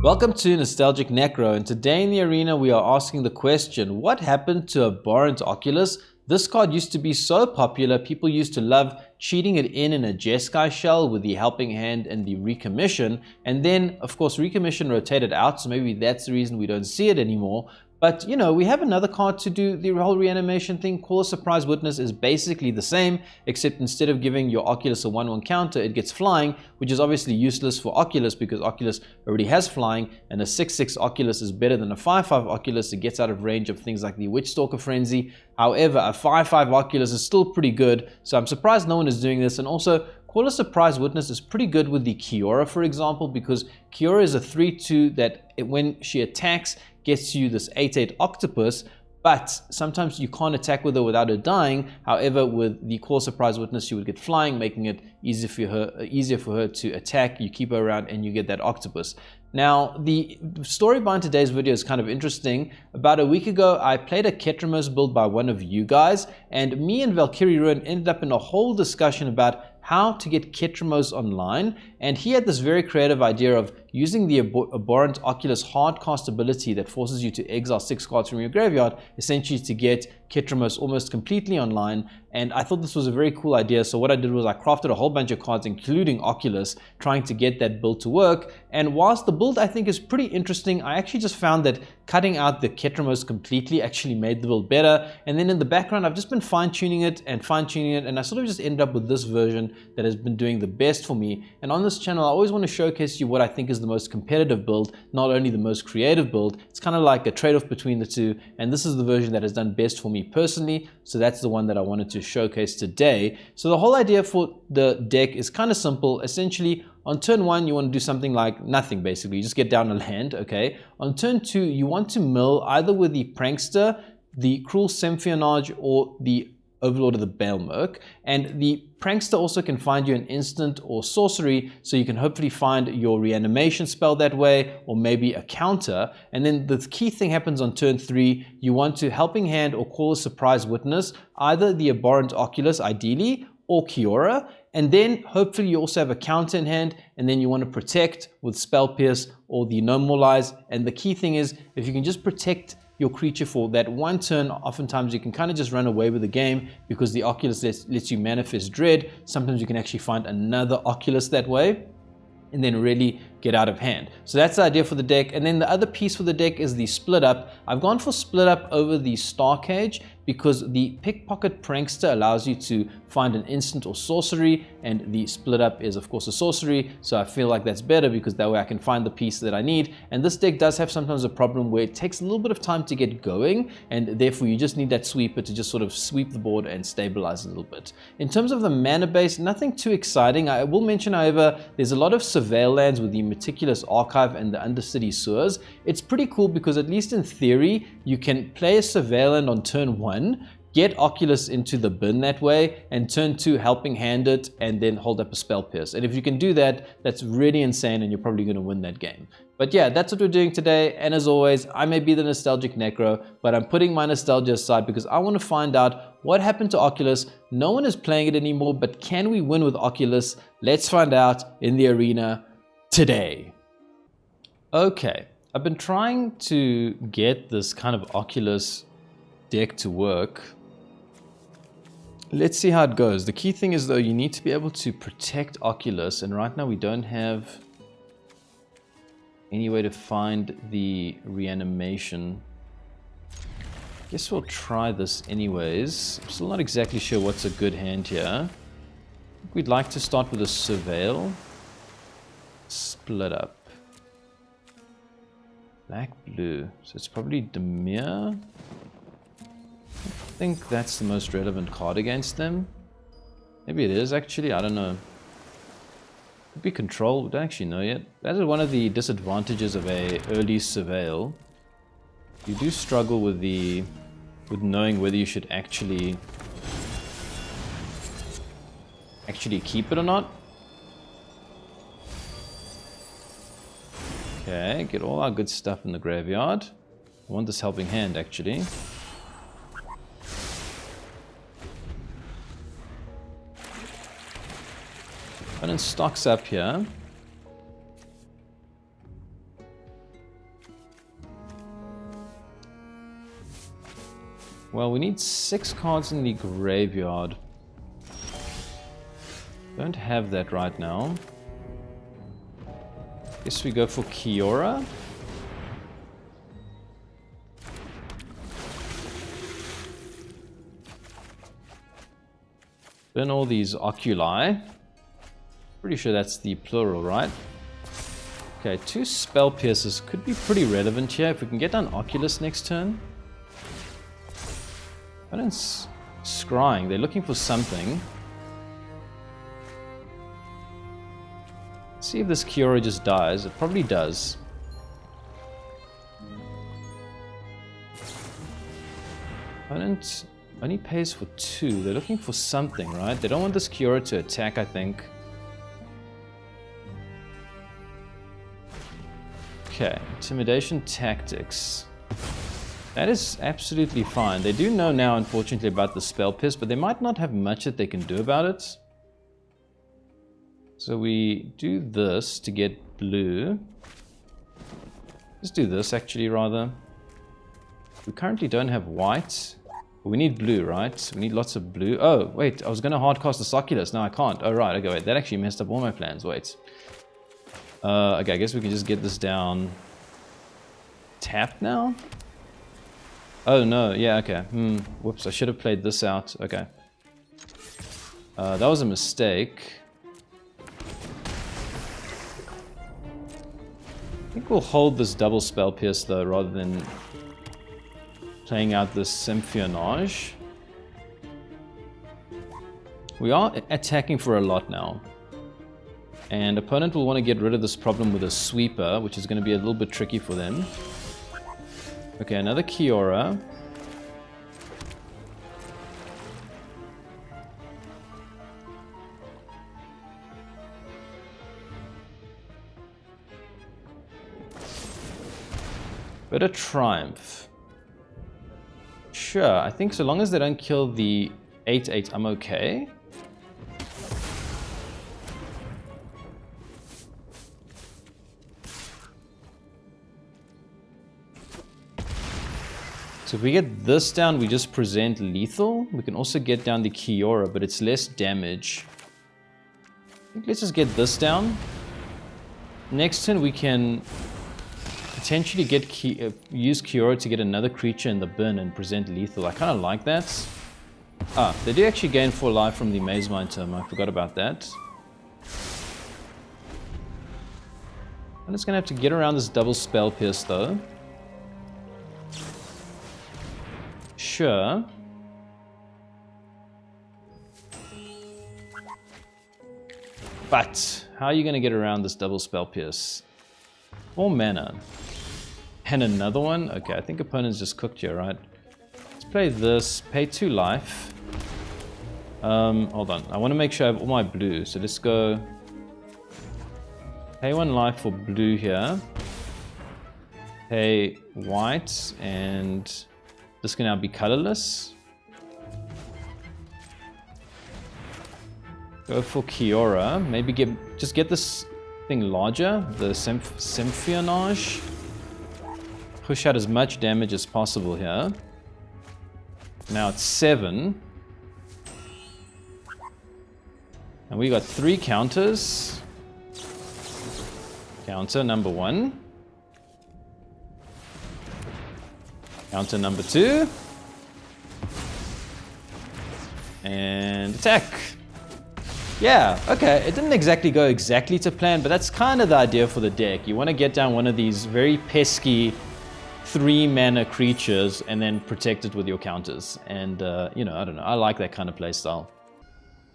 Welcome to Nostalgic Necro, and today in the arena we are asking the question, what happened to Abhorrent Oculus? This card used to be so popular, people used to love cheating it in a Jeskai shell with the Helping Hand and the Recommission, and then of course Recommission rotated out, so maybe that's the reason we don't see it anymore. But you know, we have another card to do the whole reanimation thing. Call a Surprise Witness is basically the same, except instead of giving your Oculus a 1/1 counter, it gets flying, which is obviously useless for Oculus because Oculus already has flying, and a 6/6 Oculus is better than a 5/5 Oculus. It gets out of range of things like the Witchstalker Frenzy. However, a 5/5 Oculus is still pretty good, so I'm surprised no one is doing this. And also, Call a Surprise Witness is pretty good with the Kiora, for example, because Kiora is a 3/2 that when she attacks, gets you this 8/8 octopus, but sometimes you can't attack with her without her dying. However, with the Call Surprise Witness, she would get flying, making it easier for her to attack. You keep her around and you get that octopus. Now, the story behind today's video is kind of interesting. About a week ago, I played a Ketramos build by one of you guys, and me and Valkyrie Ruin ended up in a whole discussion about how to get Ketramos online, and he had this very creative idea of using the Abhorrent Oculus hardcast ability that forces you to exile 6 cards from your graveyard, essentially to get Ketramos almost completely online. And I thought this was a very cool idea, so what I did was I crafted a whole bunch of cards, including Oculus, trying to get that build to work. And whilst the build I think is pretty interesting, I actually just found that cutting out the Ketramos completely actually made the build better. And then in the background, I've just been fine-tuning it, and I sort of just ended up with this version that has been doing the best for me. And on this channel, I always want to showcase you what I think is the most competitive build, not only the most creative build. It's kind of like a trade-off between the two, and this is the version that has done best for me personally, so that's the one that I wanted to showcase today. So the whole idea for the deck is kind of simple. Essentially, on turn 1, you want to do something like nothing, basically. You just get down a land, okay? On turn 2, you want to mill either with the Prankster, the Cruel Somnophage, or the Overlord of the Balemurk. And the Prankster also can find you an instant or sorcery, so you can hopefully find your reanimation spell that way, or maybe a counter. And then the key thing happens on turn 3. You want to Helping Hand or Call a Surprise Witness, either the Abhorrent Oculus ideally, or Kiora. And then hopefully you also have a counter in hand, and then you want to protect with Spell Pierce or the No More Lies. And the key thing is, if you can just protect your creature for that one turn, oftentimes you can kind of just run away with the game because the Oculus lets you manifest Dread. Sometimes you can actually find another Oculus that way and then really get out of hand. So that's the idea for the deck. And then the other piece for the deck is the Split Up. I've gone for Split Up over the Star Cage because the Picklock Prankster allows you to find an instant or sorcery, and the Split Up is of course a sorcery, so I feel like that's better because that way I can find the piece that I need. And this deck does have sometimes a problem where it takes a little bit of time to get going, and therefore you just need that sweeper to just sort of sweep the board and stabilize a little bit. In terms of the mana base, nothing too exciting. I will mention, however, there's a lot of Surveil lands with the Meticulous Archive and the Undercity Sewers. It's pretty cool because at least in theory, you can play a Surveil land on turn 1, get Oculus into the bin that way, and turn 2 Helping Hand it, and then hold up a Spell Pierce. And if you can do that, that's really insane, and you're probably going to win that game. But yeah, that's what we're doing today. And as always, I may be the Nostalgic Necro, but I'm putting my nostalgia aside because I want to find out what happened to Oculus. No one is playing it anymore, but can we win with Oculus? Let's find out in the arena today. Okay, I've been trying to get this kind of Oculus deck to work. Let's see how it goes. The key thing is though, you need to be able to protect Oculus, and right now we don't have any way to find the reanimation. Guess we'll try this anyways. I'm still not exactly sure what's a good hand here. I think we'd like to start with a Surveil. Split Up. Black, blue. So it's probably Dimir. I think that's the most relevant card against them. Maybe it is actually, I don't know. Could be Control, we don't actually know yet. That is one of the disadvantages of a early Surveil. You do struggle with knowing whether you should actually keep it or not. Okay, get all our good stuff in the graveyard. I want this Helping Hand actually. Opponent stocks up here. Well, we need 6 cards in the graveyard. Don't have that right now. Guess we go for Kiora. Burn all these oculi. Pretty sure that's the plural, right? Okay, 2 spell pierces could be pretty relevant here if we can get down Oculus next turn. Opponent's scrying, they're looking for something. Let's see if this Kiora just dies. It probably does. Opponent only pays for 2. They're looking for something, right? They don't want this Kiora to attack, I think. Okay, intimidation tactics. That is absolutely fine. They do know now, unfortunately, about the spell pierce, but they might not have much that they can do about it. So we do this to get blue. Let's do this, actually, rather. We currently don't have white. We need blue, right? We need lots of blue. Oh, wait, I was going to hardcast the Oculus. No, I can't. Oh, right, okay, wait. That actually messed up all my plans. Wait. Okay, I guess we can just get this down. Tapped now? Oh, no, yeah, okay. Whoops, I should have played this out. Okay. That was a mistake. I think we'll hold this double spell pierce, though, rather than playing out this Symphyonage. We are attacking for a lot now. And opponent will want to get rid of this problem with a sweeper, which is going to be a little bit tricky for them. Okay, another Kiora. But a Triumph. Sure, I think so long as they don't kill the 8/8, I'm okay. So if we get this down, we just present lethal. We can also get down the Kiora, but it's less damage. I think let's just get this down. Next turn we can potentially get use Kiora to get another creature in the bin and present lethal. I kind of like that. Ah, they do actually gain 4 life from the Maze Mine term. I forgot about that. I'm just going to have to get around this double spell pierce though. Sure. But how are you going to get around this double spell pierce? 4 mana. And another one? Okay, I think opponent's just cooked here, right? Let's play this, pay 2 life. Hold on, I want to make sure I have all my blue. So let's go pay 1 life for blue here. Pay white, and this can now be colorless. Go for Kiora. Maybe just get this thing larger, the Symphyonage. Push out as much damage as possible here. Now it's 7. And we got 3 counters. Counter number 1. Counter number 2. And attack. Yeah, okay, it didn't exactly go exactly to plan, but that's kind of the idea for the deck. You want to get down one of these very pesky 3 mana creatures and then protect it with your counters. And, you know, I don't know, I like that kind of playstyle.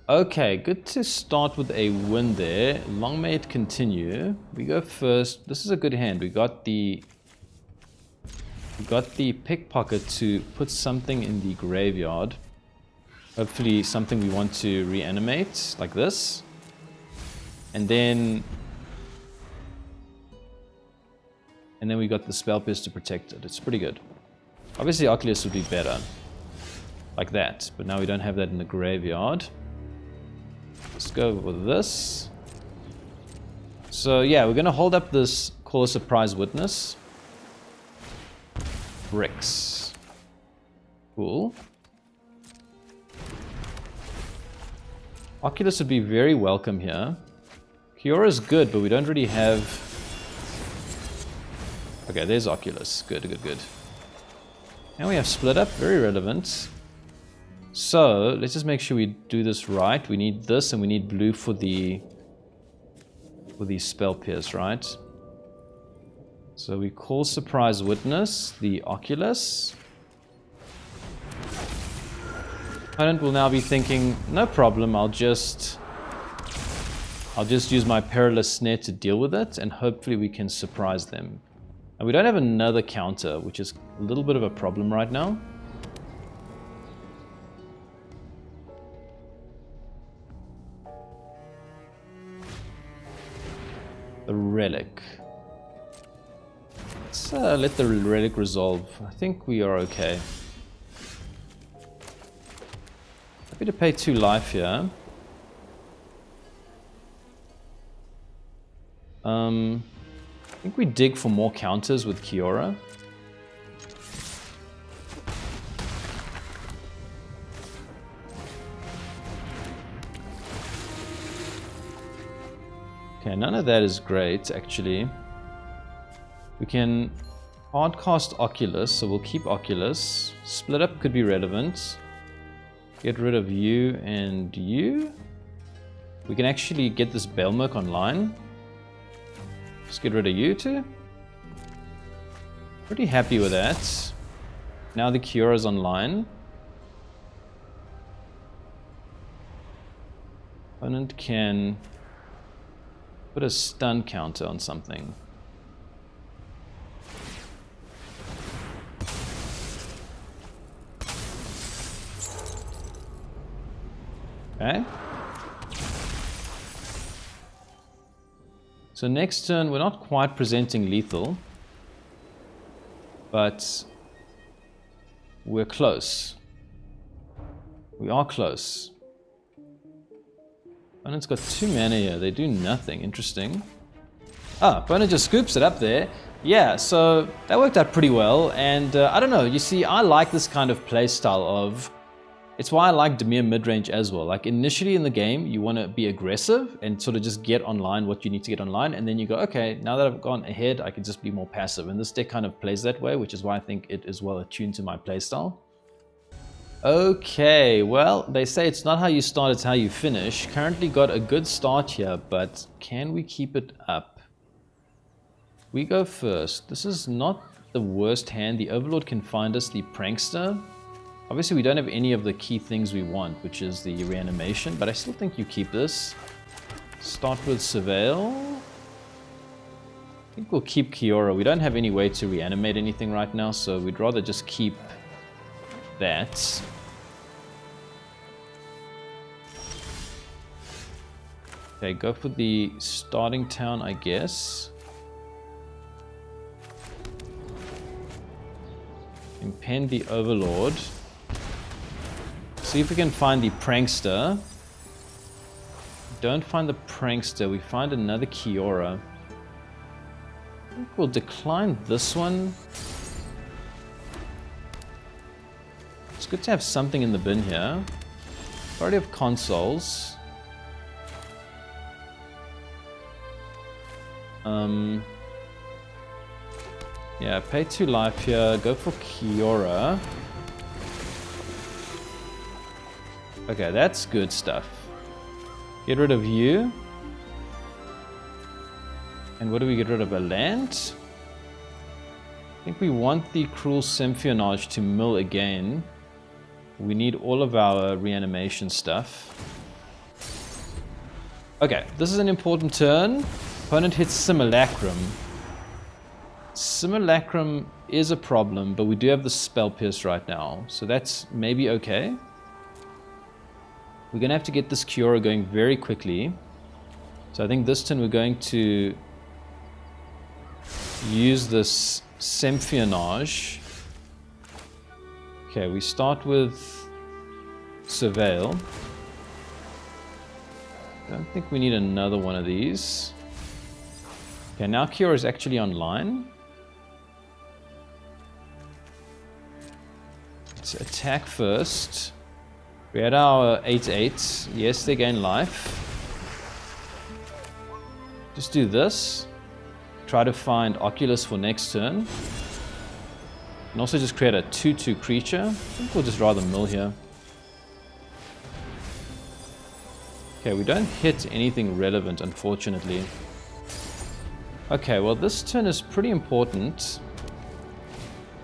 Okay, good to start with a win there. Long may it continue. We go first. This is a good hand. We got the pickpocket to put something in the graveyard. Hopefully something we want to reanimate, like this. And then we got the spell pierce to protect it. It's pretty good. Obviously Oculus would be better. Like that. But now we don't have that in the graveyard. Let's go with this. So yeah, we're going to hold up this Call a Surprise Witness. Bricks. Cool. Oculus would be very welcome here. Kiora is good, but we don't really have... Okay, there's Oculus. Good, good, good. And we have Split Up, very relevant. So, let's just make sure we do this right. We need this and we need blue for the spell pierce, right? So we call Surprise Witness, the Oculus. Opponent will now be thinking, no problem, I'll just use my Perilous Snare to deal with it, and hopefully we can surprise them. And we don't have another counter, which is a little bit of a problem right now. The Relic. Let's let the Relic resolve. I think we are okay. Happy to pay 2 life here. I think we dig for more counters with Kiora. Okay, none of that is great, actually. We can hardcast Oculus, so we'll keep Oculus. Split Up could be relevant. Get rid of you and you. We can actually get this Balemurk online. Just get rid of you two. Pretty happy with that. Now the Kiora's online. Opponent can put a stun counter on something. Okay. So next turn, we're not quite presenting lethal, but we're close. We are close. Opponent's got 2 mana here. They do nothing. Interesting. Ah, opponent just scoops it up there. Yeah, so that worked out pretty well. And I don't know. You see, I like this kind of playstyle of... It's why I like Dimir Midrange as well. Like initially in the game, you want to be aggressive and sort of just get online what you need to get online. And then you go, okay, now that I've gone ahead, I can just be more passive. And this deck kind of plays that way, which is why I think it is well attuned to my playstyle. Okay, well, they say it's not how you start, it's how you finish. Currently got a good start here, but can we keep it up? We go first. This is not the worst hand. The Overlord can find us the Prankster. Obviously, we don't have any of the key things we want, which is the reanimation, but I still think you keep this. Start with Surveil. I think we'll keep Kiora. We don't have any way to reanimate anything right now, so we'd rather just keep that. Okay, go for the starting town, I guess. Impend the Overlord. See if we can find the Prankster. Don't find the Prankster, we find another Kiora. I think we'll decline this one. It's good to have something in the bin here. Already have consoles. Yeah, pay 2 life here, go for Kiora. Okay, that's good stuff. Get rid of you. And what do we get rid of? A land? I think we want the Cruel Somnophage to mill again. We need all of our reanimation stuff. Okay, this is an important turn. Opponent hits Simulacrum. Simulacrum is a problem, but we do have the Spell Pierce right now, so that's maybe okay. We're going to have to get this Kiora going very quickly. So I think this turn we're going to use this Somnophage. Okay, we start with Surveil. Don't think we need another one of these. Okay, now Kiora is actually online. Let's attack first. We had our 8/8. Yes, they gain life. Just do this. Try to find Oculus for next turn. And also just create a 2/2 creature. I think we'll just rather mill here. Okay, we don't hit anything relevant, unfortunately. Okay, well this turn is pretty important.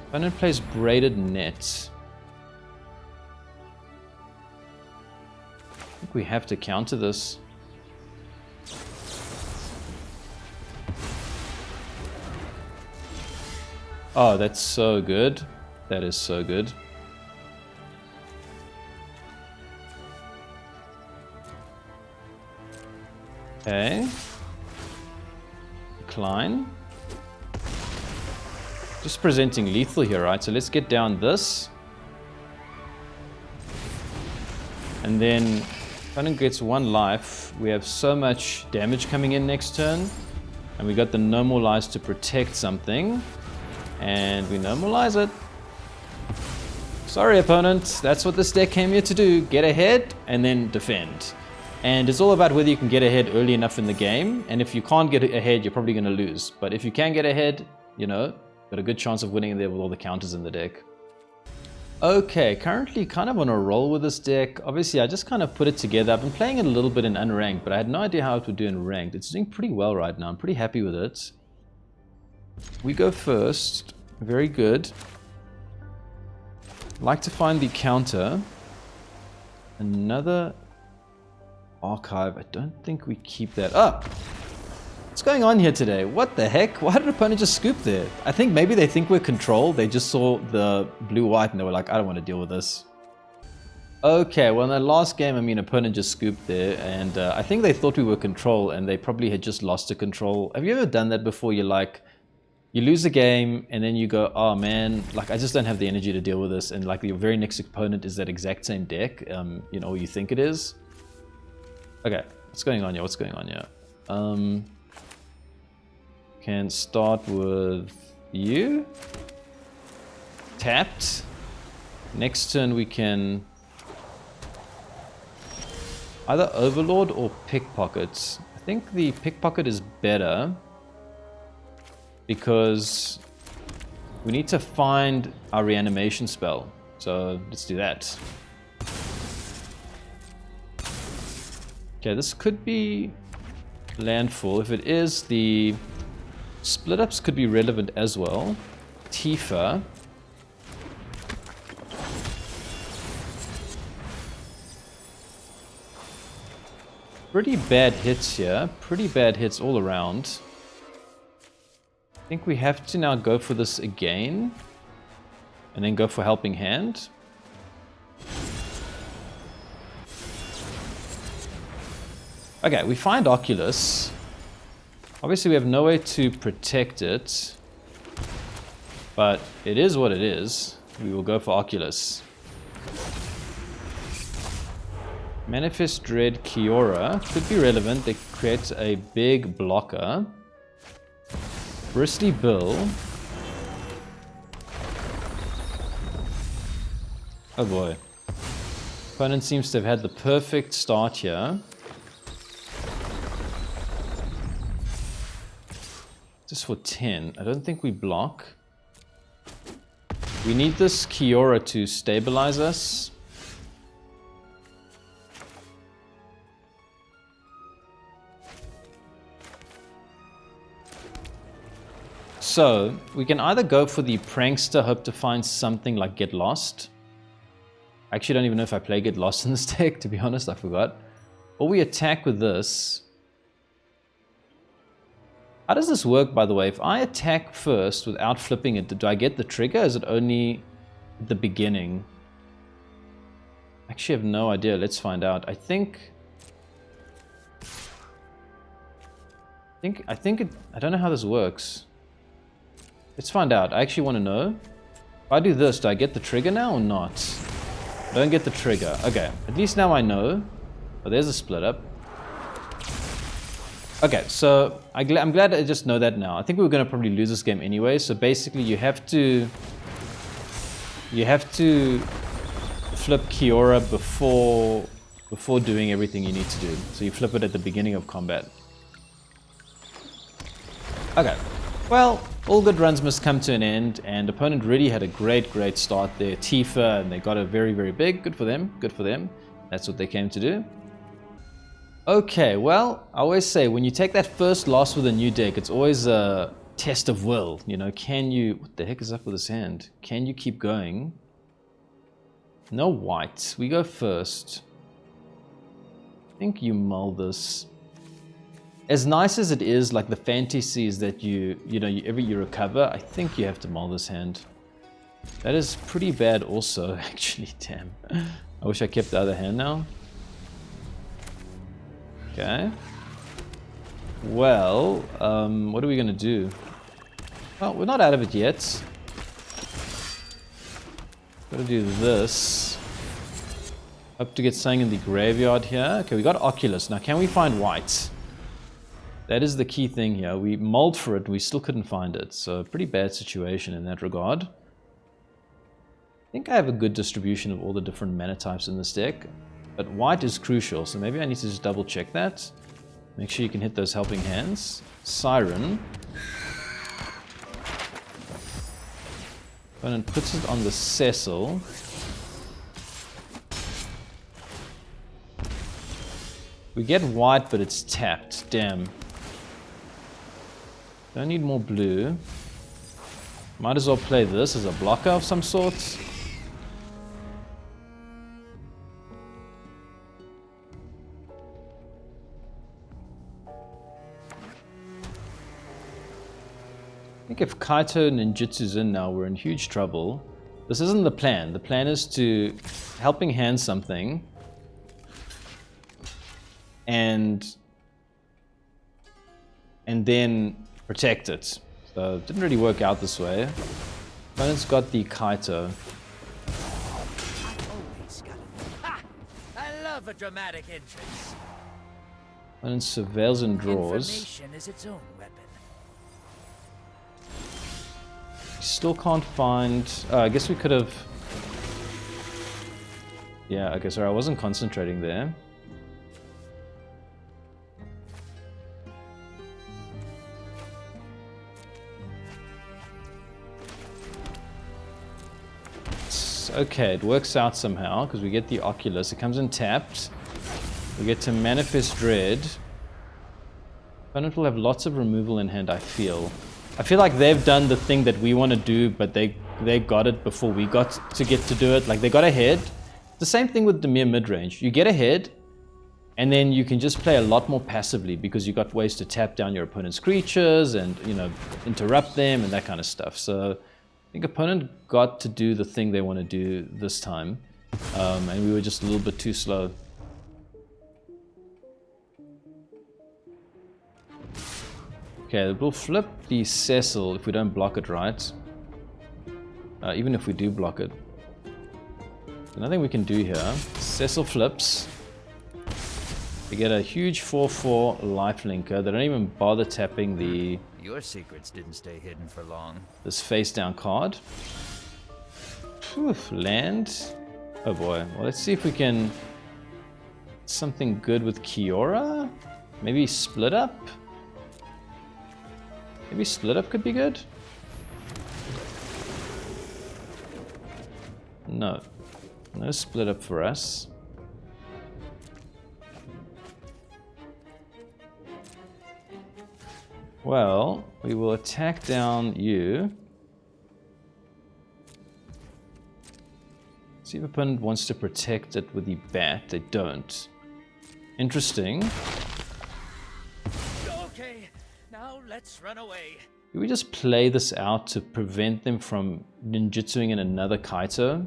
Opponent plays Braided Net. I think we have to counter this. Oh, that's so good. That is so good. Okay. Decline. Just presenting lethal here, right? So let's get down this. And then opponent gets 1 life. We have so much damage coming in next turn. And we got the no more lives to protect something. And we normalize it. Sorry, opponent. That's what this deck came here to do. Get ahead and then defend. And it's all about whether you can get ahead early enough in the game. And if you can't get ahead, you're probably going to lose. But if you can get ahead, you know, got a good chance of winning there with all the counters in the deck. Okay, currently kind of on a roll with this deck. Obviously, I just kind of put it together. I've been playing it a little bit in unranked, but I had no idea how it would do in ranked. It's doing pretty well right now. I'm pretty happy with it. We go first. Very good. Like to find the counter. Another archive. I don't think we keep that up. What's going on here today? What the heck? Why did opponent just scoop there? I think maybe they think we're control. They just saw the blue-white and they were like, I don't want to deal with this. Okay, well in the last game, I mean, opponent just scooped there. And I think they thought we were control and they probably had just lost to control. Have you ever done that before? You're like, you lose a game and then you go, oh man, like I just don't have the energy to deal with this. And like your very next opponent is that exact same deck, you know, you think it is. Okay, what's going on here? What's going on here? Can start with you. Tapped. Next turn we can either Overlord or Pickpocket. I think the Pickpocket is better because we need to find our reanimation spell. So let's do that. Okay, this could be Landfall. If it is, the split ups could be relevant as well. Tifa. Pretty bad hits here. Pretty bad hits all around. I think we have to now go for this again. And then go for Helping Hand. Okay, we find Oculus. Obviously we have no way to protect it. But it is what it is. We will go for Oculus. Manifest Dread Kiora could be relevant. They create a big blocker. Bristly Bill. Oh boy. Opponent seems to have had the perfect start here. Just for 10. I don't think we block. We need this Kiora to stabilize us. So, we can either go for the Prankster, hope to find something like Get Lost. I actually don't even know if I play Get Lost in this deck, to be honest, I forgot. Or we attack with this. How does this work, by the way? If I attack first without flipping it, do I get the trigger? Or is it only the beginning? I actually have no idea. Let's find out. I don't know how this works. Let's find out. I actually want to know. If I do this, do I get the trigger now or not? I don't get the trigger. Okay, at least now I know. Oh, there's a split up. Okay, so I'm glad I just know that now. I think we were going to probably lose this game anyway. So basically you have to you have to flip Kiora before doing everything you need to do. So you flip it at the beginning of combat. Okay, well, all good runs must come to an end, and opponent really had a great start there. Tifa, and they got it very big. Good for them, good for them. That's what they came to do. Okay, well, I always say when you take that first loss with a new deck, it's always a test of will. You know, can you... What the heck is up with his hand? Can you keep going? No white. We go first. I think you mull this. As nice as it is, like the fantasy is that you recover, I think you have to mull this hand. That is pretty bad also, actually, damn. I wish I kept the other hand now. Okay. Well, what are we gonna do? Well, we're not out of it yet. Gotta do this. Hope to get something in the graveyard here. Okay, we got Oculus. Now, can we find white? That is the key thing here. We mulled for it, we still couldn't find it. So, pretty bad situation in that regard. I think I have a good distribution of all the different mana types in this deck. But white is crucial, so maybe I need to just double check that. Make sure you can hit those helping hands. Siren. Opponent puts it on the Cecil. We get white, but it's tapped. Damn. Don't need more blue. Might as well play this as a blocker of some sort. I think if Kaito Ninjutsu's in now, we're in huge trouble. This isn't the plan. The plan is to helping hand something and then protect it. So it didn't really work out this way. Opponent's got the Kaito. I love a dramatic entrance. Opponent surveils and draws. Information is its own weapon. Still can't find... I guess we could have... Yeah, okay, sorry, I wasn't concentrating there. Okay, it works out somehow, because we get the Oculus. It comes in tapped. We get to Manifest Dread. Opponent will have lots of removal in hand, I feel. I feel like they've done the thing that we want to do, but they got it before we got to get to do it. Like, they got ahead. The same thing with Dimir Midrange. You get ahead, and then you can just play a lot more passively because you got ways to tap down your opponent's creatures and, you know, interrupt them and that kind of stuff. So I think opponent got to do the thing they want to do this time, and we were just a little bit too slow. Okay, we'll flip the Cecil if we don't block it right. Even if we do block it. There's nothing we can do here. Cecil flips. We get a huge 4/4 lifelinker. They don't even bother tapping the... Your secrets didn't stay hidden for long. This face down card. Oof, land. Oh boy. Well, let's see if we can... Something good with Kiora? Maybe split up? Maybe split up could be good? No. No split up for us. Well, we will attack down you. See if opponent wants to protect it with the bat. They don't. Interesting. Okay, now let's run away. Do we just play this out to prevent them from ninjutsuing in another Kaito?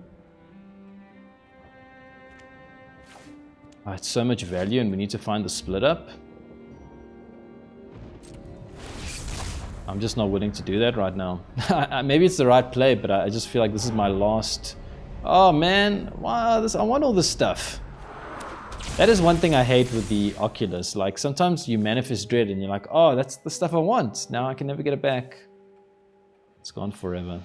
Oh, it's so much value and we need to find the split up. I'm just not willing to do that right now. Maybe it's the right play, but I just feel like this is my last... Oh man, wow, I want all this stuff. That is one thing I hate with the Oculus. Like, sometimes you manifest dread and you're like, oh, that's the stuff I want. Now I can never get it back. It's gone forever.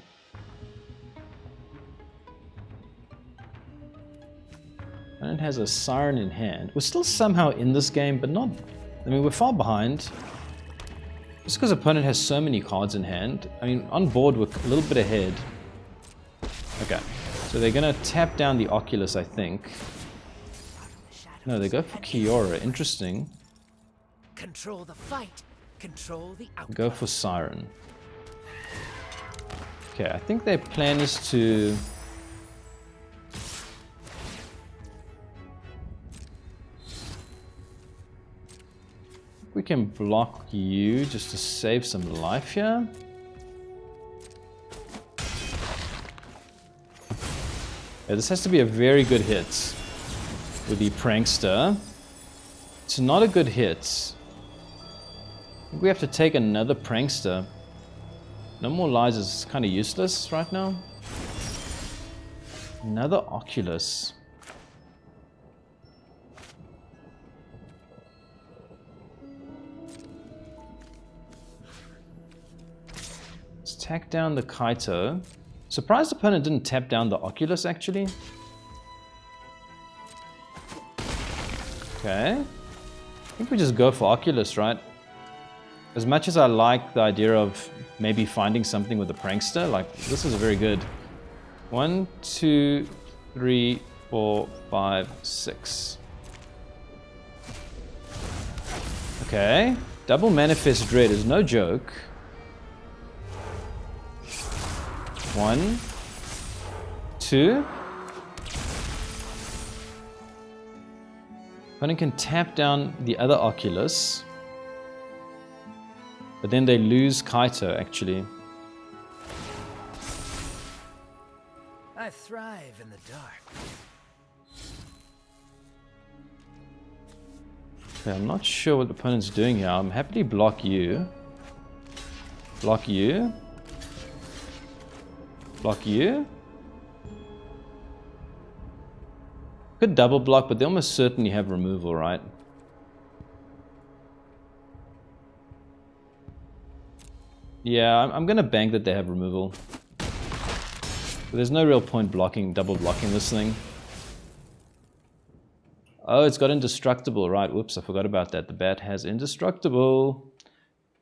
And it has a Siren in hand. We're still somehow in this game, but not... I mean, we're far behind. Just because opponent has so many cards in hand. I mean, on board we're a little bit ahead. Okay. So they're going to tap down the Oculus, I think. No, they go for Kiora. Interesting. Control the fight. Control the outcome. Go for Siren. Okay, I think their plan is to... We can block you just to save some life here. Yeah, this has to be a very good hit with the Prankster. It's not a good hit. I think we have to take another Prankster. No more lies is kind of useless right now. Another Oculus. Attack down the Kaito. Surprised opponent didn't tap down the Oculus actually. Okay. I think we just go for Oculus, right? As much as I like the idea of maybe finding something with the Prankster, like this is very good. 1, 2, 3, 4, 5, 6. Okay. Double Manifest Dread is no joke. 1, 2. Opponent can tap down the other Oculus. But then they lose Kaito, actually. I thrive in the dark. Okay, I'm not sure what the opponent's doing here. I'm happily block you. Block you. Block you. Could double block, but they almost certainly have removal, right? Yeah, I'm gonna bank that they have removal. But there's no real point blocking, double blocking this thing. Oh, it's got indestructible, right? Whoops, I forgot about that. The bat has indestructible.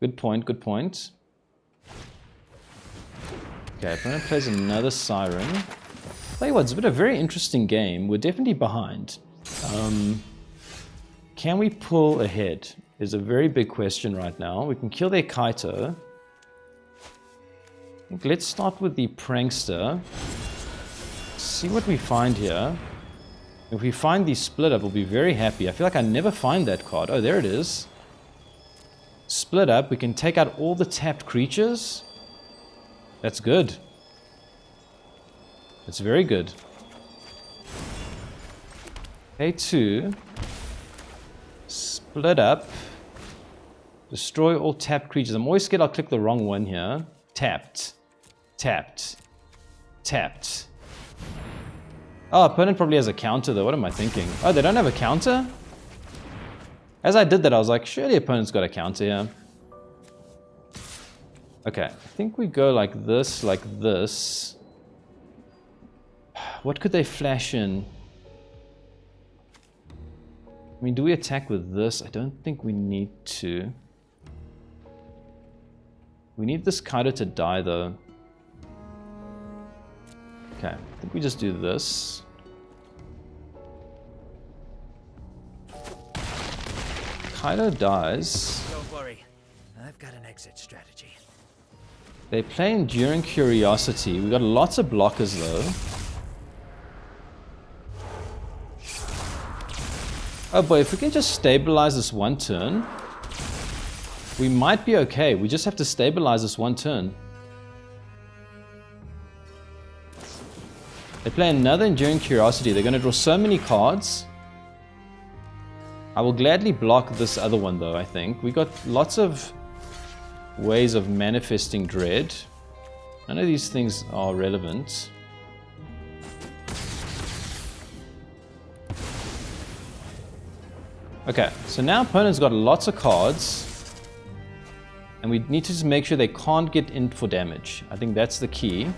Good point, good point. Okay, opponent plays another Siren. Tell you what, it's been a very interesting game. We're definitely behind. Can we pull ahead? Is a very big question right now. We can kill their Kaito. I think let's start with the Prankster. See what we find here. If we find the Split Up, we'll be very happy. I feel like I never find that card. Oh, there it is. Split Up. We can take out all the tapped creatures. That's good. That's very good. A2. Split Up. Destroy all tapped creatures. I'm always scared I'll click the wrong one here. Tapped. Tapped. Tapped. Oh, opponent probably has a counter though. What am I thinking? Oh, they don't have a counter? As I did that, I was like, surely opponent's got a counter here. Okay, I think we go like this, like this. What could they flash in? I mean, do we attack with this? I don't think we need to. We need this Kaito to die though. Okay, I think we just do this. Kaito dies. Don't worry, I've got an exit strategy. They play Enduring Curiosity. We got lots of blockers though. Oh boy, if we can just stabilize this one turn, we might be okay. We just have to stabilize this one turn. They play another Enduring Curiosity. They're going to draw so many cards. I will gladly block this other one though, I think. We got lots of ways of manifesting dread. None of these things are relevant. Okay, so now opponent's got lots of cards. And we need to just make sure they can't get in for damage. I think that's the key.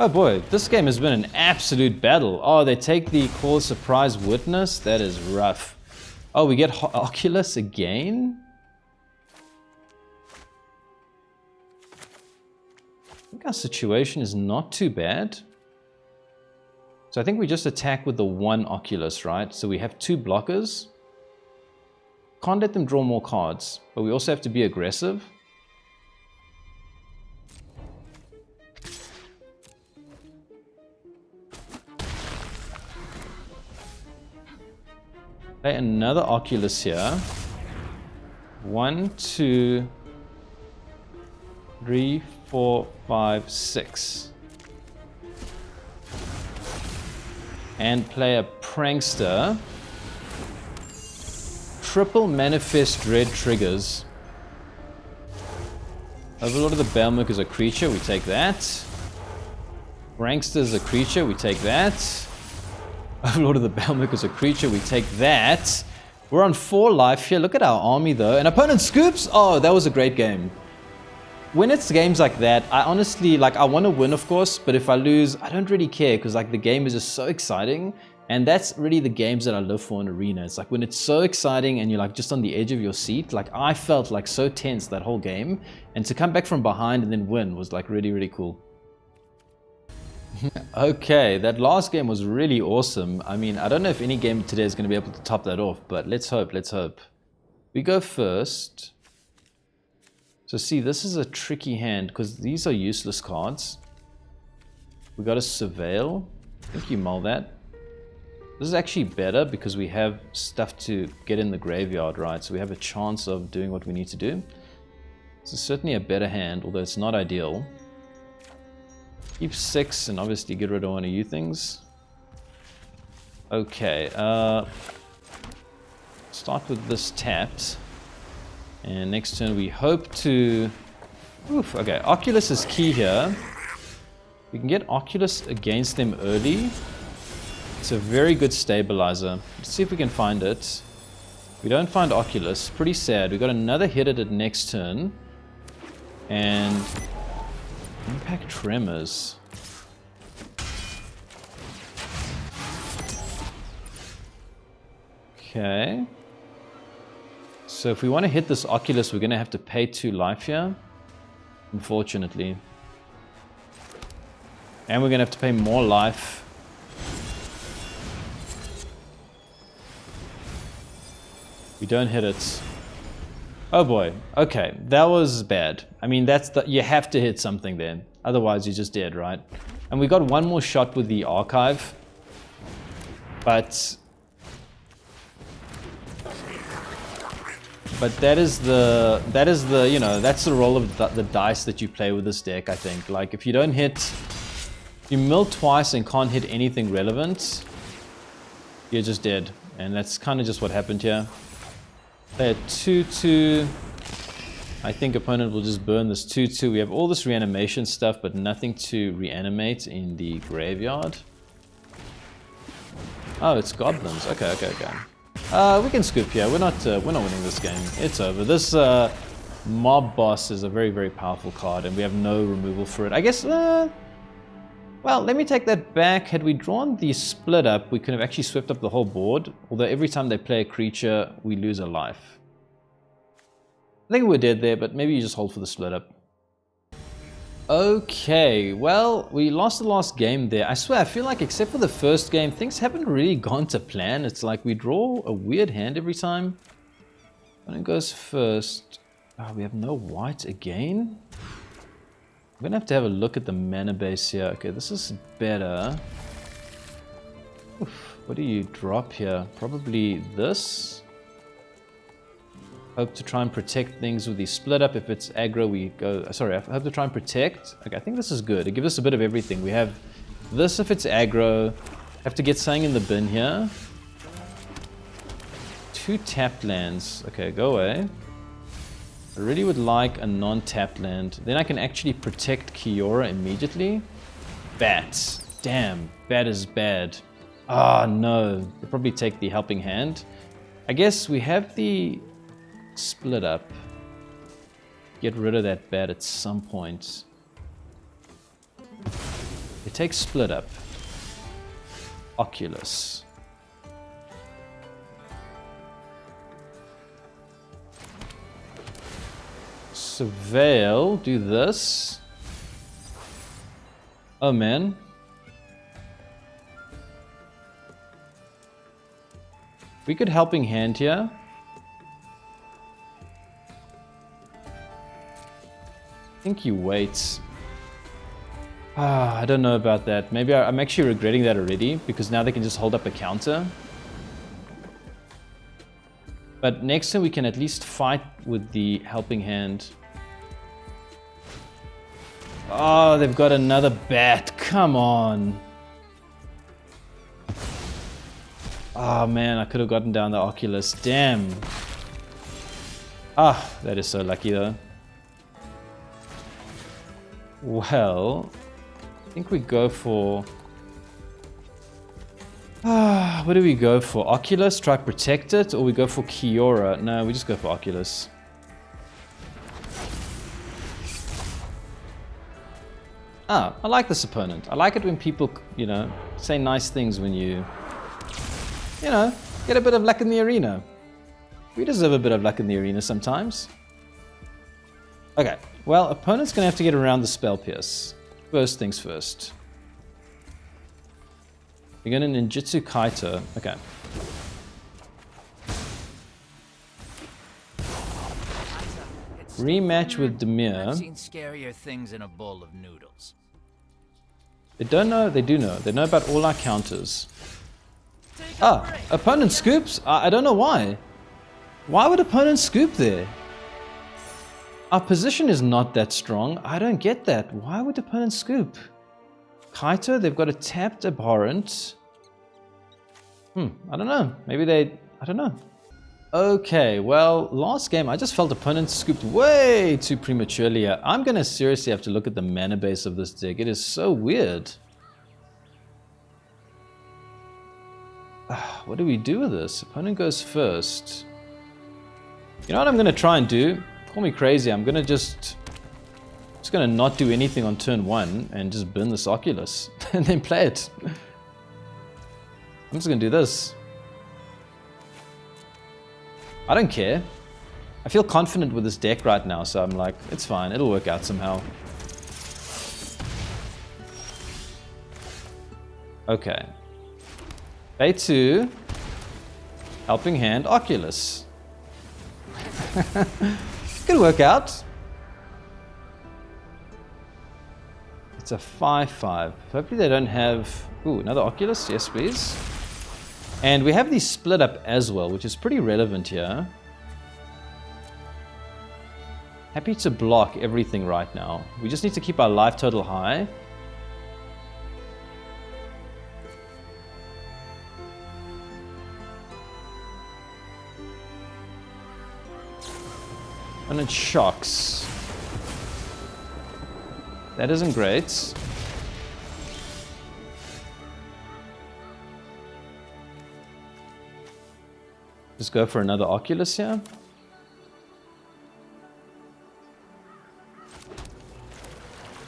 Oh boy, this game has been an absolute battle. Oh, they take the Call Surprise Witness. That is rough. Oh, we get Oculus again? I think our situation is not too bad. So I think we just attack with the one Oculus, right? So we have 2 blockers. Can't let them draw more cards, but we also have to be aggressive. Play another Oculus here. 1, 2, 3, 4, 5, 6. And play a Prankster. Triple Manifest Dread triggers. Overlord of the Balemurk is a creature, we take that. Prankster is a creature, we take that. Overlord of the Balemurk is a creature, we take that. We're on 4 life here, look at our army though. And opponent scoops! Oh, that was a great game. When it's games like that, I honestly, like, I want to win of course, but if I lose, I don't really care because like the game is just so exciting. And that's really the games that I live for in Arena. It's like when it's so exciting and you're like just on the edge of your seat, like I felt like so tense that whole game. And to come back from behind and then win was like really, really cool. Okay, that last game was really awesome. I mean, I don't know if any game today is going to be able to top that off, but let's hope, let's hope. We go first. So see, this is a tricky hand because these are useless cards. We got to Surveil. I think you mull that. This is actually better because we have stuff to get in the graveyard, right? So we have a chance of doing what we need to do. This is certainly a better hand, although it's not ideal. Keep 6 and obviously get rid of one of you things. Okay, start with this tapped. And next turn we hope to... Oof, okay, Oculus is key here. We can get Oculus against them early. It's a very good stabilizer. Let's see if we can find it. We don't find Oculus. Pretty sad. We got another hit at it next turn. And... Impact Tremors. Okay. So if we want to hit this Oculus, we're going to have to pay 2 life here. Unfortunately. And we're going to have to pay more life. We don't hit it. Oh boy. Okay, that was bad. I mean, you have to hit something then. Otherwise, you're just dead, right? And we got one more shot with the Archive. But that is the, you know, that's the role of the dice that you play with this deck, I think. Like, if you don't hit, you mill twice and can't hit anything relevant, you're just dead. And that's kind of just what happened here. Play a 2-2. I think opponent will just burn this 2-2. We have all this reanimation stuff, but nothing to reanimate in the graveyard. Oh, it's Goblins. Okay. We can scoop here. We're not winning this game. It's over. This Mob Boss is a very, very powerful card, and we have no removal for it. I guess, well, let me take that back. Had we drawn the split up, we could have actually swept up the whole board. Although every time they play a creature, we lose a life. I think we're dead there, but maybe you just hold for the split up. Okay, well, we lost the last game there. I swear, I feel like except for the first game, things haven't really gone to plan. It's like we draw a weird hand every time. When it goes first, oh, we have no white again. I'm gonna have to have a look at the mana base here. Okay, this is better. Oof, what do you drop here? Probably this. Hope to try and protect things with the split up. If it's aggro, we go... Sorry, I hope to try and protect. Okay, I think this is good. It gives us a bit of everything. We have this if it's aggro. Have to get something in the bin here. 2 tapped lands. Okay, go away. I really would like a non-tapped land. Then I can actually protect Kiora immediately. Bat. Damn, Bat is bad. Ah, no. They'll probably take the helping hand. I guess we have the... split up. Get rid of that Bat at some point. We take Split Up. Oculus. Surveil, do this. Oh man. We could Helping Hand here. I think he waits. I don't know about that. Maybe I'm actually regretting that already, because now they can just hold up a counter. But next turn we can at least fight with the Helping Hand. Oh, they've got another bat. Come on. Oh man, I could have gotten down the Oculus. Damn. Ah, that is so lucky though. Well, I think we go for... what do we go for? Oculus, try protect it, or we go for Kiora? No, we just go for Oculus. I like this opponent. I like it when people, you know, say nice things when you know, get a bit of luck in the arena. We deserve a bit of luck in the arena sometimes. Okay, well, opponent's gonna have to get around the Spell Pierce. First things first. We're gonna Ninjutsu Kaito. Okay. Rematch with Dimir. I've seen scarier things in a bowl of noodles. They don't know, they do know. They know about all our counters. Opponent scoops? I don't know why. Why would opponent scoop there? Our position is not that strong. I don't get that. Why would opponent scoop? Kaito, they've got a tapped Abhorrent. I don't know. Maybe they... I don't know. Okay, well, last game I just felt opponent scooped way too prematurely. I'm gonna seriously have to look at the mana base of this deck. It is so weird. What do we do with this? Opponent goes first. You know what I'm gonna try and do? Call me crazy. I'm gonna just gonna not do anything on turn 1 and just burn this Oculus and then play it. I'm just gonna do this. I don't care. I feel confident with this deck right now, so I'm like, it's fine, it'll work out somehow. Okay. Play 2. Helping Hand, Oculus. Could work out. It's a 5/5. Hopefully they don't have... Ooh, another Oculus? Yes, please. And we have these Split Up as well, which is pretty relevant here. Happy to block everything right now. We just need to keep our life total high. And it shocks. That isn't great. Just go for another Oculus here.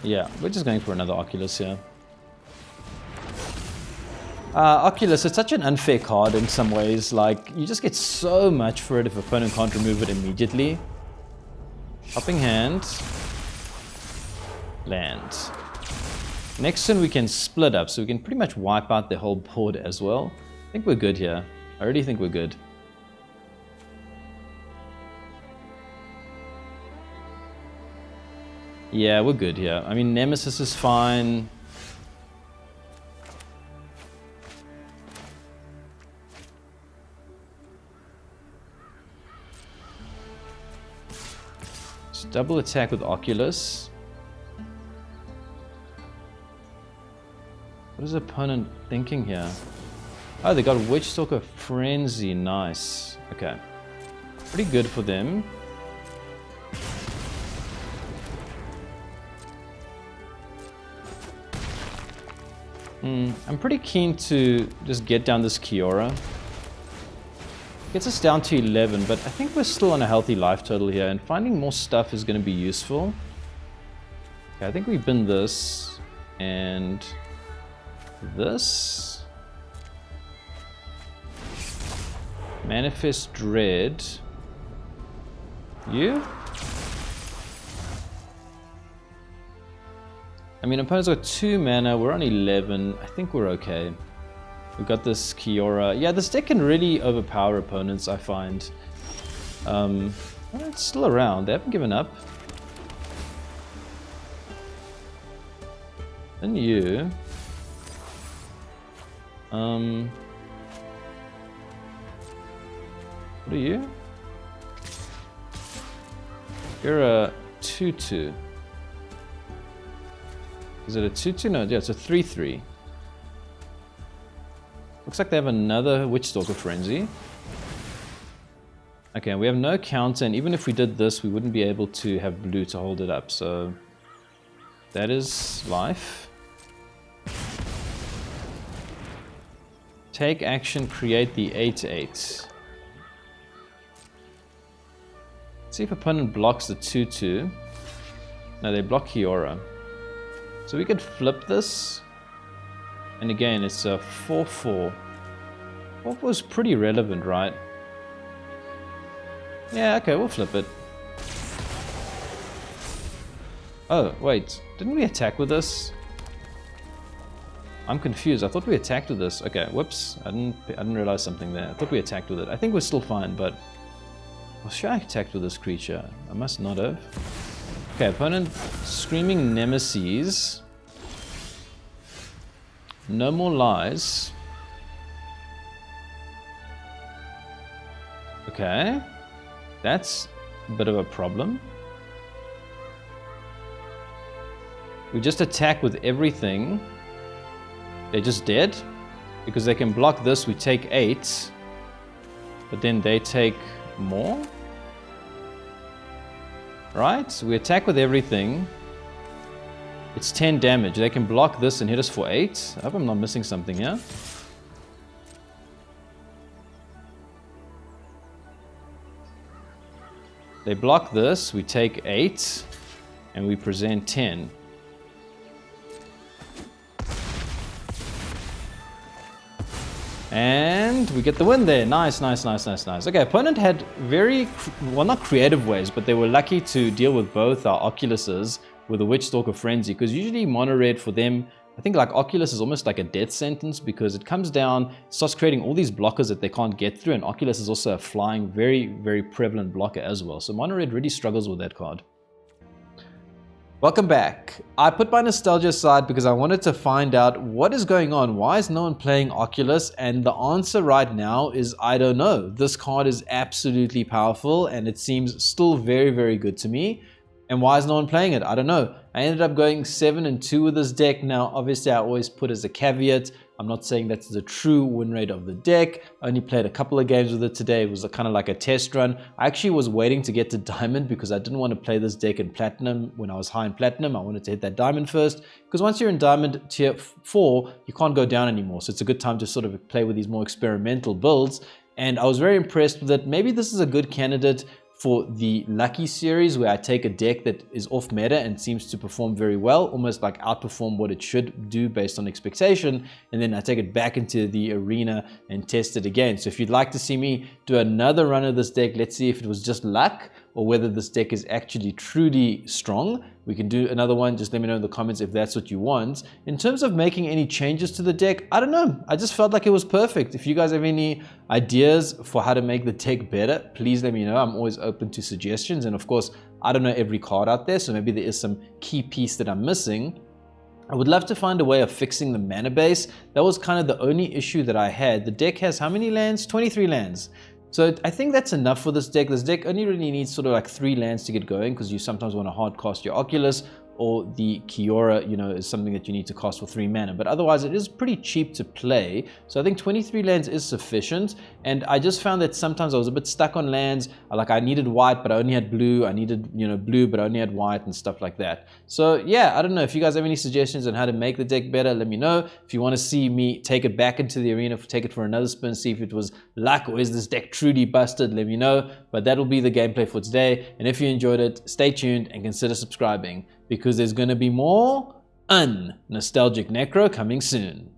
Yeah, we're just going for another Oculus here. Oculus, it's such an unfair card in some ways. Like, you just get so much for it if opponent can't remove it immediately. Helping Hand. Land. Next turn we can Split Up, so we can pretty much wipe out the whole board as well. I think we're good here. I already think we're good. Yeah, we're good here. I mean, Nemesis is fine. Just double attack with Oculus. What is the opponent thinking here? Oh, they got Witchstalker Frenzy. Nice. Okay. Pretty good for them. I'm pretty keen to just get down this Kiora. Gets us down to 11, but I think we're still on a healthy life total here, and finding more stuff is going to be useful. Okay, I think we bin this, and this. Manifest Dread. You? I mean, opponent's got 2 mana, we're on 11. I think we're okay. We've got this Kiora. Yeah, this deck can really overpower opponents, I find. It's still around, they haven't given up. And you. What are you? You're a 2/2. Is it a 2/2? No, yeah, it's a 3/3. Looks like they have another Witchstalker Frenzy. Okay, we have no counter, and even if we did this, we wouldn't be able to have blue to hold it up, so that is life. Take action, create the 8/8. See if opponent blocks the 2/2. No, they block Kiora. So we could flip this. And again, it's a 4/4. 4/4 is pretty relevant, right? Yeah, okay, we'll flip it. Oh, wait. Didn't we attack with this? I'm confused. I thought we attacked with this. Okay, whoops. I didn't realize something there. I thought we attacked with it. I think we're still fine, but... Well, should I attack with this creature? I must not have. Okay, opponent Screaming Nemesis. No more lies. Okay. That's a bit of a problem. We just attack with everything. They're just dead. Because they can block this, we take 8. But then they take more. Right? So we attack with everything. It's 10 damage. They can block this and hit us for 8. I hope I'm not missing something here. They block this, we take 8, and we present 10. And we get the win there. Nice, nice, nice, nice, nice. Okay, opponent had very, well, not creative ways, but they were lucky to deal with both our Oculuses with a Witchstalker Frenzy, because usually mono red for them, I think like Oculus is almost like a death sentence, because it comes down, starts creating all these blockers that they can't get through, and Oculus is also a flying, very, very prevalent blocker as well. So mono red really struggles with that card. Welcome back. I put my nostalgia aside because I wanted to find out what is going on. Why is no one playing Oculus? And the answer right now is I don't know. This card is absolutely powerful and it seems still very, very good to me. And why is no one playing it? I don't know. I ended up going 7-2 with this deck. Now, obviously, I always put as a caveat, I'm not saying that's the true win rate of the deck. I only played a couple of games with it today. It was kind of like a test run. I actually was waiting to get to Diamond because I didn't want to play this deck in Platinum when I was high in Platinum. I wanted to hit that Diamond first because once you're in Diamond tier 4, you can't go down anymore. So it's a good time to sort of play with these more experimental builds. And I was very impressed with it. Maybe this is a good candidate for the Lucky series where I take a deck that is off meta and seems to perform very well, almost like outperform what it should do based on expectation, and then I take it back into the arena and test it again. So if you'd like to see me do another run of this deck, let's see if it was just luck or whether this deck is actually truly strong. We can do another one. Just let me know in the comments if that's what you want. In terms of making any changes to the deck, I don't know. I just felt like it was perfect. If you guys have any ideas for how to make the deck better, please let me know. I'm always open to suggestions. And of course, I don't know every card out there, so maybe there is some key piece that I'm missing. I would love to find a way of fixing the mana base. That was kind of the only issue that I had. The deck has how many lands? 23 lands. So I think that's enough for this deck. This deck only really needs sort of like 3 lands to get going because you sometimes want to hard cast your Oculus, or the Kiora, you know, is something that you need to cost for 3 mana. But otherwise, it is pretty cheap to play. So I think 23 lands is sufficient. And I just found that sometimes I was a bit stuck on lands. Like I needed white, but I only had blue. I needed, you know, blue, but I only had white and stuff like that. So yeah, I don't know. If you guys have any suggestions on how to make the deck better, let me know. If you want to see me take it back into the arena, take it for another spin, see if it was luck or is this deck truly busted, let me know. But that'll be the gameplay for today. And if you enjoyed it, stay tuned and consider subscribing, because there's going to be more nostalgic necro coming soon.